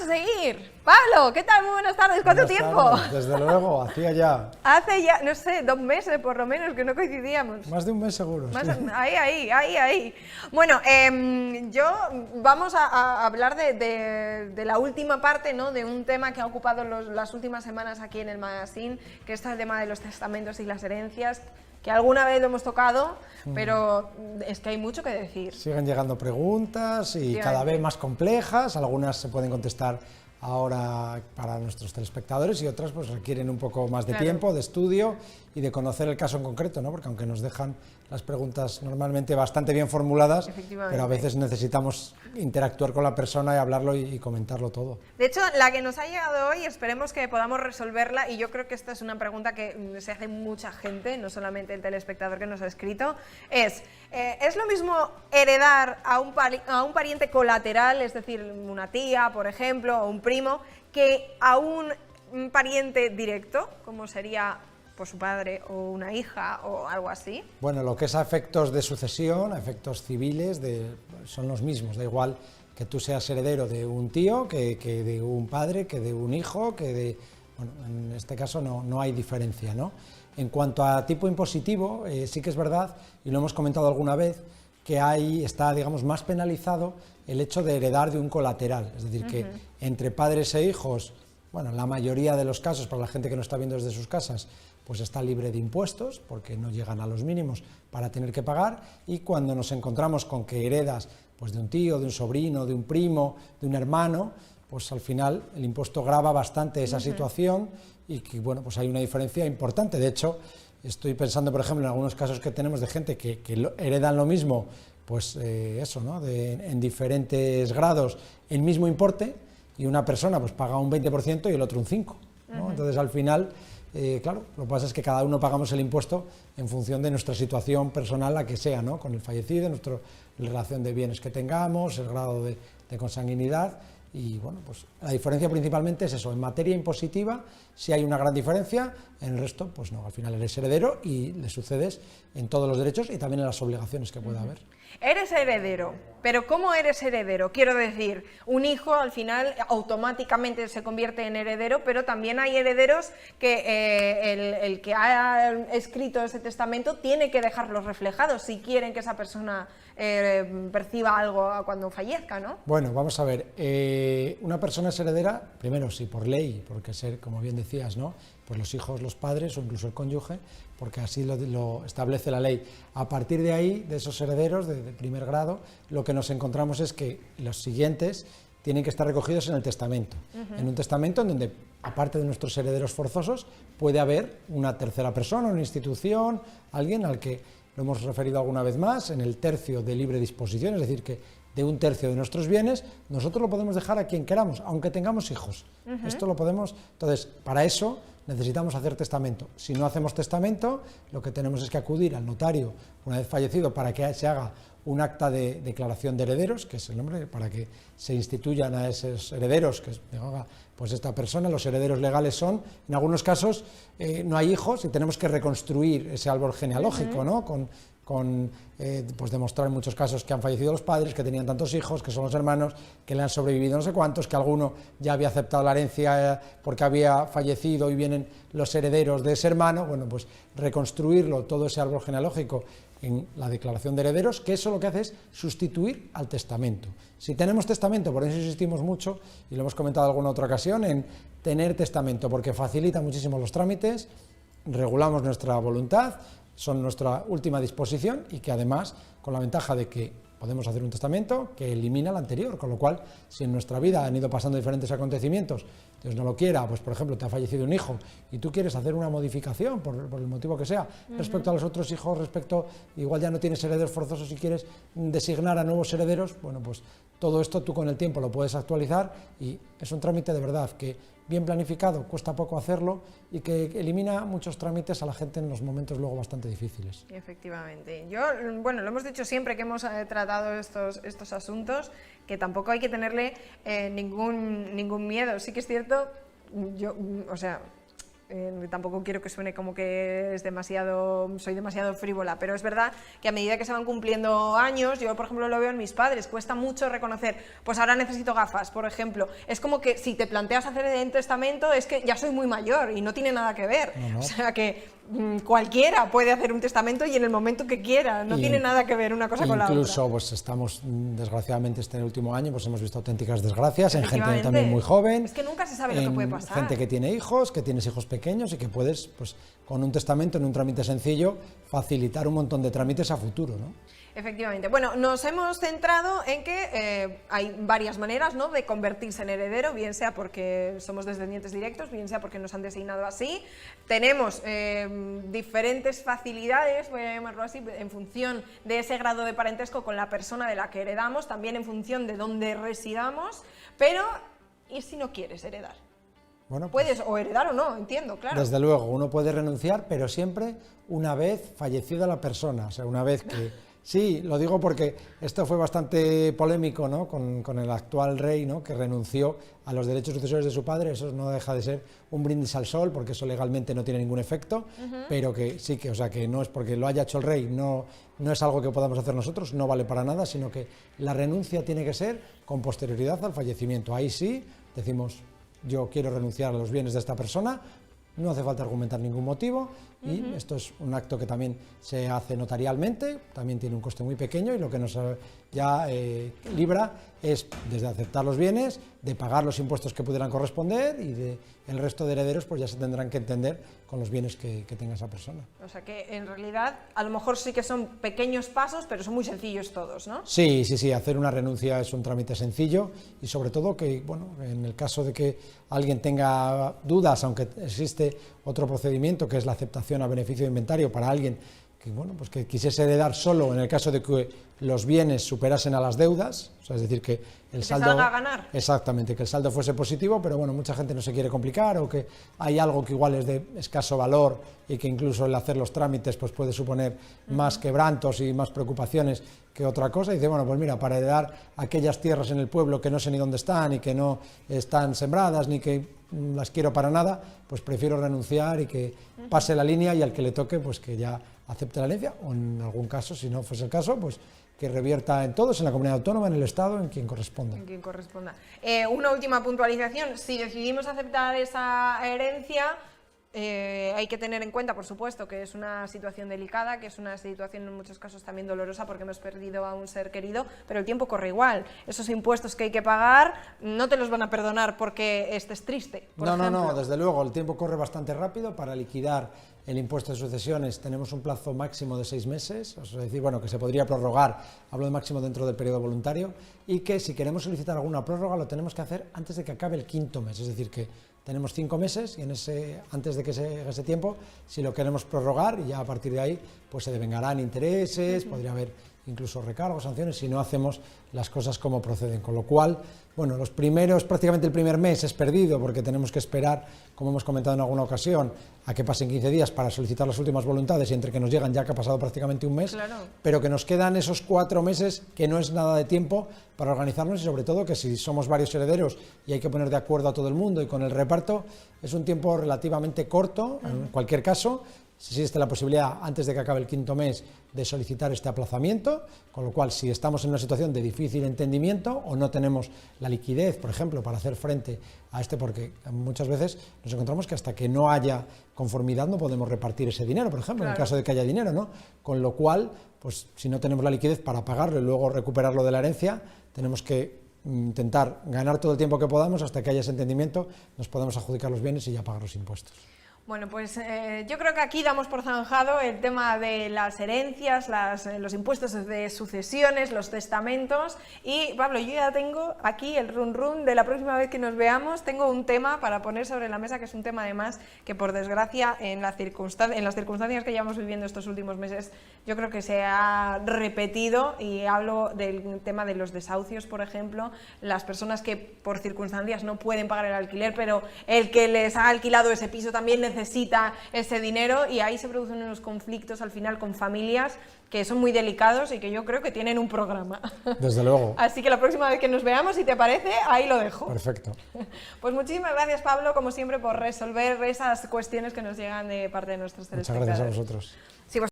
a seguir. Pablo, ¿qué tal? Muy buenas tardes. ¿Cuánto tiempo? Tardes, desde luego, hacía ya. Hace ya, no sé, 2 meses por lo menos que no coincidíamos. Más de un mes seguro. Más, Sí. ahí. Bueno, vamos a hablar de la última parte, ¿no? De un tema que ha ocupado las últimas semanas aquí en el magazine, que es el tema de los testamentos y las herencias, que alguna vez lo hemos tocado, pero es que hay mucho que decir. Siguen llegando preguntas y cada vez más complejas, algunas se pueden contestar ahora para nuestros telespectadores y otras pues requieren un poco más de tiempo, de estudio y de conocer el caso en concreto, ¿no? Porque aunque nos dejan las preguntas normalmente bastante bien formuladas, pero a veces necesitamos interactuar con la persona y hablarlo y comentarlo todo. De hecho, la que nos ha llegado hoy, esperemos que podamos resolverla, y yo creo que esta es una pregunta que se hace mucha gente, no solamente el telespectador que nos ha escrito, ¿es lo mismo heredar a un pariente colateral, es decir, una tía, por ejemplo, o un primo, que a un pariente directo, como sería por su padre o una hija o algo así? Bueno, lo que es a efectos de sucesión, a efectos civiles, son los mismos, da igual que tú seas heredero de un tío, que de un padre, que de un hijo, bueno, en este caso no hay diferencia, ¿no? En cuanto a tipo impositivo, sí que es verdad, y lo hemos comentado alguna vez, que está, digamos, más penalizado el hecho de heredar de un colateral, es decir, que entre padres e hijos, bueno, en la mayoría de los casos, para la gente que no está viendo desde sus casas, pues está libre de impuestos, porque no llegan a los mínimos para tener que pagar, y cuando nos encontramos con que heredas pues de un tío, de un sobrino, de un primo, de un hermano, pues al final el impuesto grava bastante esa situación y que, bueno, pues hay una diferencia importante. De hecho, estoy pensando, por ejemplo, en algunos casos que tenemos de gente que heredan lo mismo, pues eso, ¿no? En diferentes grados el mismo importe, y una persona pues paga un 20% y el otro un 5%, ¿no? Entonces al final, claro, lo que pasa es que cada uno pagamos el impuesto en función de nuestra situación personal, la que sea, ¿no? Con el fallecido, nuestra relación de bienes que tengamos, el grado de consanguinidad. Y bueno, pues la diferencia principalmente es eso. En materia impositiva sí hay una gran diferencia, en el resto pues no, al final eres heredero y le sucedes en todos los derechos y también en las obligaciones que pueda haber. Eres heredero, pero ¿cómo eres heredero? Quiero decir, un hijo al final automáticamente se convierte en heredero, pero también hay herederos que el que ha escrito ese testamento tiene que dejarlos reflejados si quieren que esa persona perciba algo cuando fallezca, ¿no? Bueno, vamos a ver, una persona es heredera, primero sí por ley, porque ser, como bien decías, ¿no? Pues los hijos, los padres o incluso el cónyuge, porque así lo establece la ley. A partir de ahí, de esos herederos de primer grado, lo que nos encontramos es que los siguientes tienen que estar recogidos en el testamento. En un testamento en donde, aparte de nuestros herederos forzosos, puede haber una tercera persona, una institución, alguien al que lo hemos referido alguna vez más, en el tercio de libre disposición, es decir, que de un tercio de nuestros bienes, nosotros lo podemos dejar a quien queramos, aunque tengamos hijos. Esto lo podemos, entonces, para eso necesitamos hacer testamento. Si no hacemos testamento, lo que tenemos es que acudir al notario una vez fallecido para que se haga un acta de declaración de herederos, que es el nombre, para que se instituyan a esos herederos, que haga pues esta persona. Los herederos legales son, en algunos casos, no hay hijos y tenemos que reconstruir ese árbol genealógico, ¿no? Pues demostrar en muchos casos que han fallecido los padres, que tenían tantos hijos, que son los hermanos, que le han sobrevivido no sé cuántos, que alguno ya había aceptado la herencia porque había fallecido y vienen los herederos de ese hermano. Bueno, pues reconstruirlo, todo ese árbol genealógico, en la declaración de herederos, que eso lo que hace es sustituir al testamento. Si tenemos testamento, por eso insistimos mucho, y lo hemos comentado en alguna otra ocasión, en tener testamento, porque facilita muchísimo los trámites, regulamos nuestra voluntad, son nuestra última disposición, y que además, con la ventaja de que podemos hacer un testamento que elimina el anterior, con lo cual, si en nuestra vida han ido pasando diferentes acontecimientos, Dios no lo quiera, pues por ejemplo te ha fallecido un hijo y tú quieres hacer una modificación por el motivo que sea, respecto a los otros hijos, igual ya no tienes herederos forzosos y quieres designar a nuevos herederos, bueno, pues todo esto tú con el tiempo lo puedes actualizar, y es un trámite de verdad que, bien planificado, cuesta poco hacerlo y que elimina muchos trámites a la gente en los momentos luego bastante difíciles. Efectivamente. Bueno, lo hemos dicho siempre que hemos tratado estos asuntos, que tampoco hay que tenerle ningún miedo. Sí que es cierto, tampoco quiero que suene como que soy demasiado frívola, pero es verdad que a medida que se van cumpliendo años, yo por ejemplo lo veo en mis padres, cuesta mucho reconocer, pues ahora necesito gafas, por ejemplo. Es como que si te planteas hacer un testamento es que ya soy muy mayor y no tiene nada que ver. O sea que cualquiera puede hacer un testamento y en el momento que quiera, no tiene nada que ver una cosa con la otra. Incluso pues estamos, desgraciadamente este último año, pues hemos visto auténticas desgracias en gente también muy joven. Es que nunca se sabe lo que puede pasar. Gente que tiene hijos, que tienes hijos pequeños y que puedes, pues con un testamento, en un trámite sencillo, facilitar un montón de trámites a futuro, ¿no? Efectivamente. Bueno, nos hemos centrado en que hay varias maneras, ¿no?, de convertirse en heredero, bien sea porque somos descendientes directos, bien sea porque nos han designado así. Tenemos diferentes facilidades, voy a llamarlo así, en función de ese grado de parentesco con la persona de la que heredamos, también en función de dónde residamos, pero ¿y si no quieres heredar? Bueno, puedes o heredar o no, entiendo, claro. Desde luego, uno puede renunciar, pero siempre una vez fallecida la persona, o sea, una vez que... Sí, lo digo porque esto fue bastante polémico, ¿no?, con el actual rey, ¿no?, que renunció a los derechos sucesores de su padre. Eso no deja de ser un brindis al sol, porque eso legalmente no tiene ningún efecto, pero que sí, que, o sea, que no es porque lo haya hecho el rey, no es algo que podamos hacer nosotros, no vale para nada, sino que la renuncia tiene que ser con posterioridad al fallecimiento. Ahí sí decimos, yo quiero renunciar a los bienes de esta persona, no hace falta argumentar ningún motivo, y esto es un acto que también se hace notarialmente, también tiene un coste muy pequeño, y lo que nos ya libra es, desde aceptar los bienes, de pagar los impuestos que pudieran corresponder, y el resto de herederos pues ya se tendrán que entender con los bienes que tenga esa persona. O sea que en realidad a lo mejor sí que son pequeños pasos, pero son muy sencillos todos, ¿no? Sí, hacer una renuncia es un trámite sencillo, y sobre todo que, bueno, en el caso de que alguien tenga dudas, aunque existe otro procedimiento que es la aceptación a beneficio de inventario para alguien que, bueno, pues que quisiese heredar solo en el caso de que los bienes superasen a las deudas, o sea, es decir, que el saldo... salga a ganar. Exactamente, que el saldo fuese positivo, pero bueno, mucha gente no se quiere complicar, o que hay algo que igual es de escaso valor y que incluso el hacer los trámites pues puede suponer más quebrantos y más preocupaciones que otra cosa, y dice, bueno, pues mira, para heredar aquellas tierras en el pueblo que no sé ni dónde están y que no están sembradas ni que las quiero para nada, pues prefiero renunciar y que pase la línea, y al que le toque pues que ya acepte la herencia, o en algún caso, si no fuese el caso, pues que revierta en todos, en la comunidad autónoma, en el Estado, en quien corresponda. En quien corresponda. Una última puntualización: si decidimos aceptar esa herencia, hay que tener en cuenta, por supuesto, que es una situación delicada, que es una situación en muchos casos también dolorosa, porque hemos perdido a un ser querido, pero el tiempo corre igual. Esos impuestos que hay que pagar no te los van a perdonar porque estés triste, por ejemplo. No, desde luego, el tiempo corre bastante rápido. Para liquidar el impuesto de sucesiones tenemos un plazo máximo de 6 meses, es decir, bueno, que se podría prorrogar, hablo de máximo dentro del periodo voluntario, y que si queremos solicitar alguna prórroga lo tenemos que hacer antes de que acabe el 5.º mes, es decir, que tenemos 5 meses, y antes de que se ese tiempo, si lo queremos prorrogar, y ya a partir de ahí pues se devengarán intereses, podría haber incluso recargos, sanciones, si no hacemos las cosas como proceden. Con lo cual, bueno, prácticamente el primer mes es perdido, porque tenemos que esperar, como hemos comentado en alguna ocasión, a que pasen 15 días para solicitar las últimas voluntades, y entre que nos llegan ya que ha pasado prácticamente un mes, claro, pero que nos quedan esos 4 meses, que no es nada de tiempo para organizarnos, y sobre todo que si somos varios herederos y hay que poner de acuerdo a todo el mundo y con el reparto, es un tiempo relativamente corto. En cualquier caso, existe la posibilidad, antes de que acabe el 5.º mes, de solicitar este aplazamiento, con lo cual, si estamos en una situación de difícil entendimiento o no tenemos la liquidez, por ejemplo, para hacer frente a porque muchas veces nos encontramos que hasta que no haya conformidad no podemos repartir ese dinero, por ejemplo, claro, en el caso de que haya dinero, ¿no? Con lo cual, pues si no tenemos la liquidez para pagarlo y luego recuperarlo de la herencia, tenemos que intentar ganar todo el tiempo que podamos hasta que haya ese entendimiento, nos podamos adjudicar los bienes y ya pagar los impuestos. Bueno, pues yo creo que aquí damos por zanjado el tema de las herencias, los impuestos de sucesiones, los testamentos. Y Pablo, yo ya tengo aquí el run run de la próxima vez que nos veamos. Tengo un tema para poner sobre la mesa, que es un tema además que, por desgracia, en las circunstancias que llevamos viviendo estos últimos meses, yo creo que se ha repetido, y hablo del tema de los desahucios, por ejemplo, las personas que por circunstancias no pueden pagar el alquiler, pero el que les ha alquilado ese piso también necesita necesita ese dinero y ahí se producen unos conflictos al final con familias que son muy delicados y que yo creo que tienen un programa. Desde luego. Así que la próxima vez que nos veamos, si te parece, ahí lo dejo. Perfecto. Pues muchísimas gracias, Pablo, como siempre, por resolver esas cuestiones que nos llegan de parte de nuestros Muchas telespectadores. gracias a vosotros.